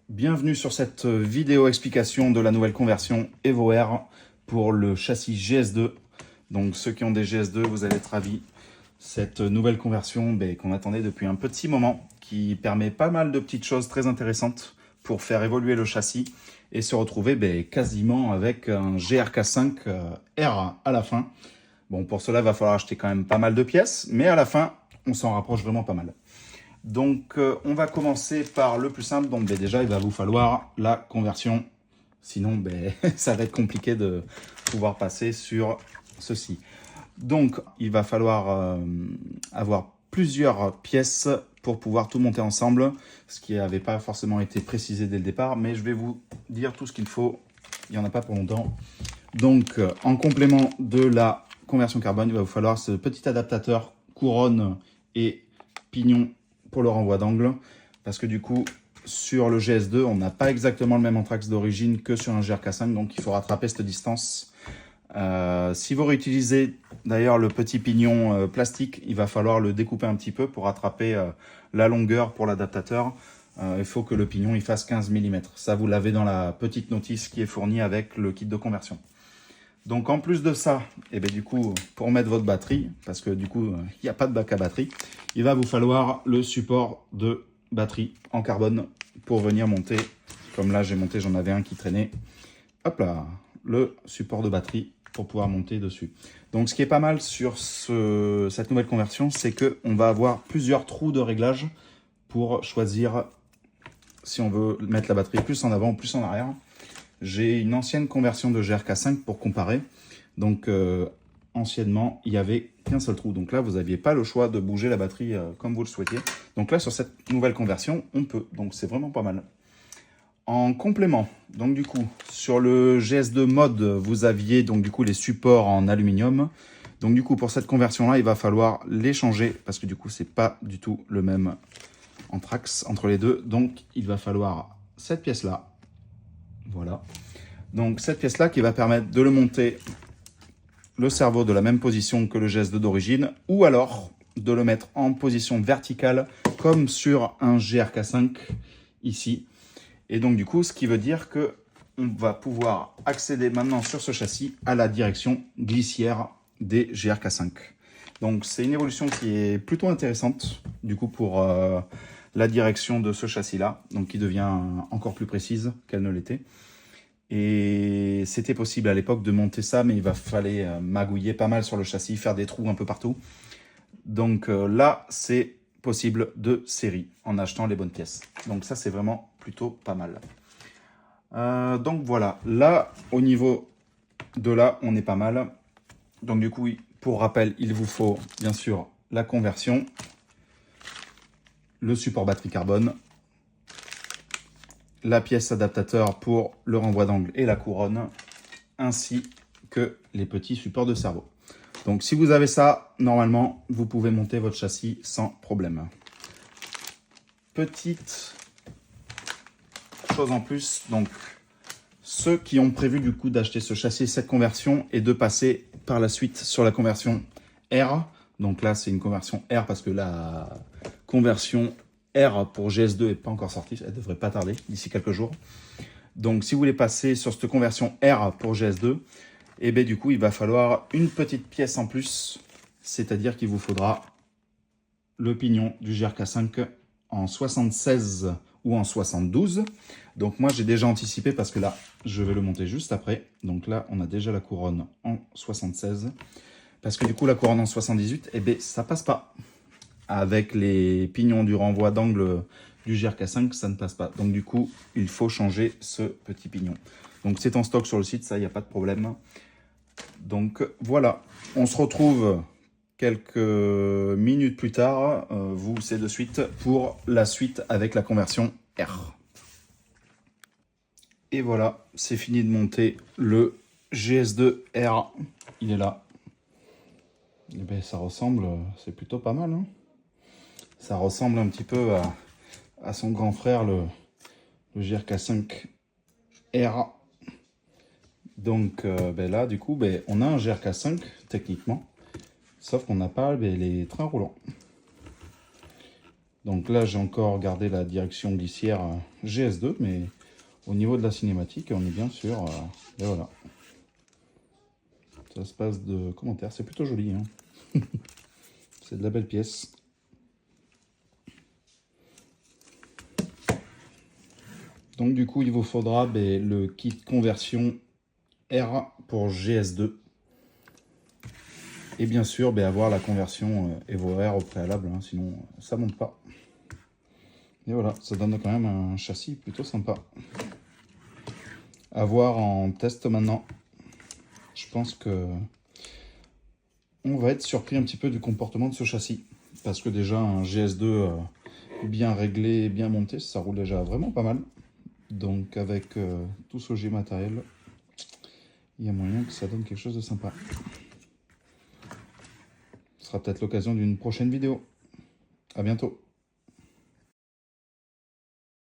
Bienvenue sur cette vidéo explication de la nouvelle conversion EvoR pour le châssis GS2. Donc ceux qui ont des GS2, vous allez être ravis. Cette nouvelle conversion qu'on attendait depuis un petit moment, qui permet pas mal de petites choses très intéressantes pour faire évoluer le châssis et se retrouver quasiment avec un GRK5 R à la fin. Bon, pour cela, il va falloir acheter quand même pas mal de pièces, mais à la fin, on s'en rapproche vraiment pas mal. Donc, on va commencer par le plus simple. Donc, déjà, il va vous falloir la conversion. Sinon, ça va être compliqué de pouvoir passer sur ceci. Donc, il va falloir avoir plusieurs pièces pour pouvoir tout monter ensemble, ce qui n'avait pas forcément été précisé dès le départ, mais je vais vous dire tout ce qu'il faut. Il n'y en a pas pour longtemps. Donc, en complément de la conversion carbone, il va vous falloir ce petit adaptateur couronne et pignon pour le renvoi d'angle, parce que du coup, sur le GS2, on n'a pas exactement le même anthrax d'origine que sur un GRK5, donc il faut rattraper cette distance. Si vous réutilisez d'ailleurs le petit pignon plastique, il va falloir le découper un petit peu pour rattraper la longueur pour l'adaptateur. Il faut que le pignon il fasse 15 mm. Ça, vous l'avez dans la petite notice qui est fournie avec le kit de conversion. Donc en plus de ça, du coup, pour mettre votre batterie, parce que du coup, il n'y a pas de bac à batterie, il va vous falloir le support de batterie en carbone pour venir monter. Comme là, j'ai monté, j'en avais un qui traînait. Hop là, le support de batterie pour pouvoir monter dessus. Donc ce qui est pas mal sur cette nouvelle conversion, c'est qu'on va avoir plusieurs trous de réglage pour choisir si on veut mettre la batterie plus en avant ou plus en arrière. J'ai une ancienne conversion de GRK5 pour comparer. Donc, anciennement, il n'y avait qu'un seul trou. Donc là, vous n'aviez pas le choix de bouger la batterie comme vous le souhaitiez. Donc là, sur cette nouvelle conversion, on peut. Donc, c'est vraiment pas mal. En complément, donc du coup, sur le GS2 mode, vous aviez donc du coup les supports en aluminium. Donc du coup, pour cette conversion-là, il va falloir les changer parce que du coup, c'est pas du tout le même anthrax entre les deux. Donc, il va falloir cette pièce-là. Voilà. Donc cette pièce-là qui va permettre de le monter le cerveau de la même position que le GS2 d'origine, ou alors de le mettre en position verticale comme sur un GRK5 ici. Et donc du coup, ce qui veut dire que on va pouvoir accéder maintenant sur ce châssis à la direction glissière des GRK5. Donc c'est une évolution qui est plutôt intéressante du coup pour la direction de ce châssis-là, donc qui devient encore plus précise qu'elle ne l'était. Et c'était possible à l'époque de monter ça, mais il va falloir magouiller pas mal sur le châssis, faire des trous un peu partout. Donc là, c'est possible de série en achetant les bonnes pièces. Donc ça, c'est vraiment plutôt pas mal. Donc voilà, là, au niveau de là, on est pas mal. Donc du coup, pour rappel, il vous faut bien sûr la conversion, le support batterie carbone, la pièce adaptateur pour le renvoi d'angle et la couronne, ainsi que les petits supports de cerveau. Donc si vous avez ça, normalement, vous pouvez monter votre châssis sans problème. Petite chose en plus, donc ceux qui ont prévu du coup d'acheter ce châssis, cette conversion, et de passer par la suite sur la conversion R. Donc là, c'est une conversion R parce que la conversion R pour GS2 n'est pas encore sortie, elle devrait pas tarder d'ici quelques jours. Donc si vous voulez passer sur cette conversion R pour GS2, du coup il va falloir une petite pièce en plus, c'est-à-dire qu'il vous faudra le pignon du GRK5 en 76 ou en 72. Donc moi j'ai déjà anticipé parce que là je vais le monter juste après. Donc là on a déjà la couronne en 76. Parce que du coup la couronne en 78, ça passe pas. Avec les pignons du renvoi d'angle du GRK5, ça ne passe pas. Donc du coup, il faut changer ce petit pignon. Donc c'est en stock sur le site, ça, il n'y a pas de problème. Donc voilà, on se retrouve quelques minutes plus tard, vous c'est de suite, pour la suite avec la conversion R. Et voilà, c'est fini de monter le GS2R. Il est là. Ça ressemble, c'est plutôt pas mal, hein. Ça ressemble un petit peu à son grand frère, le GRK5R. Donc là, du coup, on a un GRK5 techniquement, sauf qu'on n'a pas les trains roulants. Donc là, j'ai encore gardé la direction glissière GS2, mais au niveau de la cinématique, on est bien sûr. Et voilà. Ça se passe de commentaires, c'est plutôt joli. Hein. C'est de la belle pièce. Donc du coup, il vous faudra le kit conversion R pour GS2. Et bien sûr, avoir la conversion EvoR au préalable, hein, sinon ça monte pas. Et voilà, ça donne quand même un châssis plutôt sympa. À voir en test maintenant. Je pense que on va être surpris un petit peu du comportement de ce châssis. Parce que déjà, un GS2 bien réglé, bien monté, ça roule déjà vraiment pas mal. Donc avec tout ce G matériel, il y a moyen que ça donne quelque chose de sympa. Ce sera peut-être l'occasion d'une prochaine vidéo. À bientôt.